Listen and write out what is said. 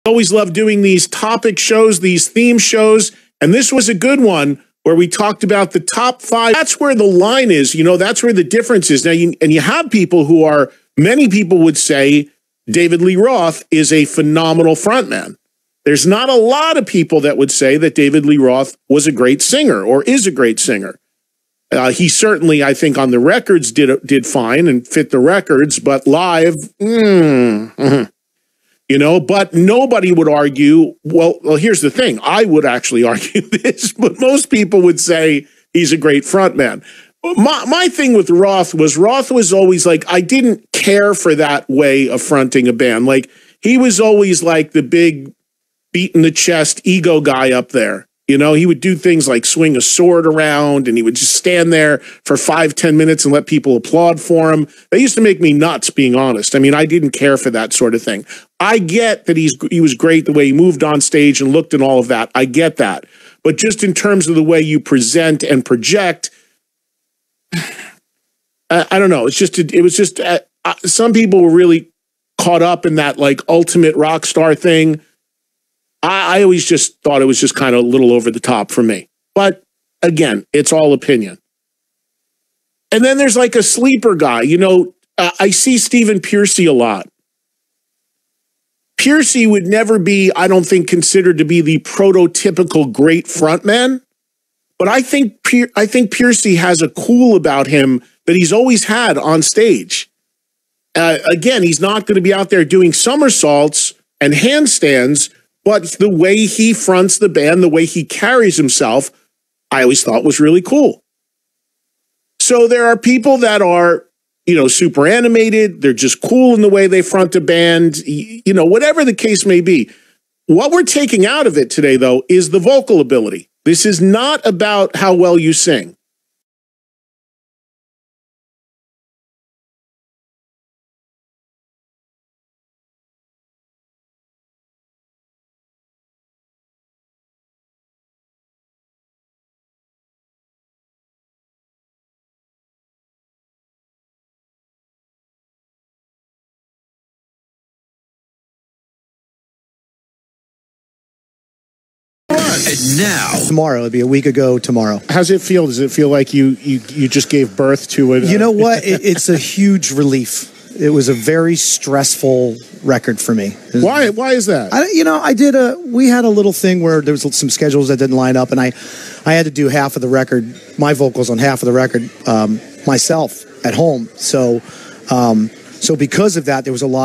Always love doing these topic shows, these theme shows, and this was a good one where we talked about the top 5. That's where the line is, you know, that's where the difference is. Now, you have people who are, many people would say David Lee Roth is a phenomenal frontman. There's not a lot of people that would say that David Lee Roth was a great singer or is a great singer. He certainly, I think, on the records did fine and fit the records, but live, you know, but nobody would argue. Well, here's the thing. I would actually argue this, but most people would say he's a great frontman. My thing with Roth was always like, I didn't care for that way of fronting a band. Like, he was always like the big beat in the chest ego guy up there. You know, he would do things like swing a sword around, and he would just stand there for 5-10 minutes and let people applaud for him. That used to make me nuts, being honest. I mean, I didn't care for that sort of thing. I get that he was great the way he moved on stage and looked and all of that. I get that. But just in terms of the way you present and project, I don't know. It was just some people were really caught up in that like ultimate rock star thing. I always just thought it was just kind of a little over the top for me. But again, it's all opinion. And then there's like a sleeper guy. You know, I see Stephen Pearcy a lot. Pearcy would never be, I don't think, considered to be the prototypical great frontman. But I think Pearcy has a cool about him that he's always had on stage. Again, he's not going to be out there doing somersaults and handstands, but the way he fronts the band, the way he carries himself, I always thought was really cool. So there are people that are, you know, super animated. They're just cool in the way they front a band, you know, whatever the case may be. What we're taking out of it today, though, is the vocal ability. This is not about how well you sing. And now, tomorrow, it'll be a week ago tomorrow. How's it feel? Does it feel like you just gave birth to it? You know what? It's a huge relief. It was a very stressful record for me. Why is that? We had a little thing where there was some schedules that didn't line up, and I had to do half of the record, my vocals on half of the record myself at home. So because of that, there was a lot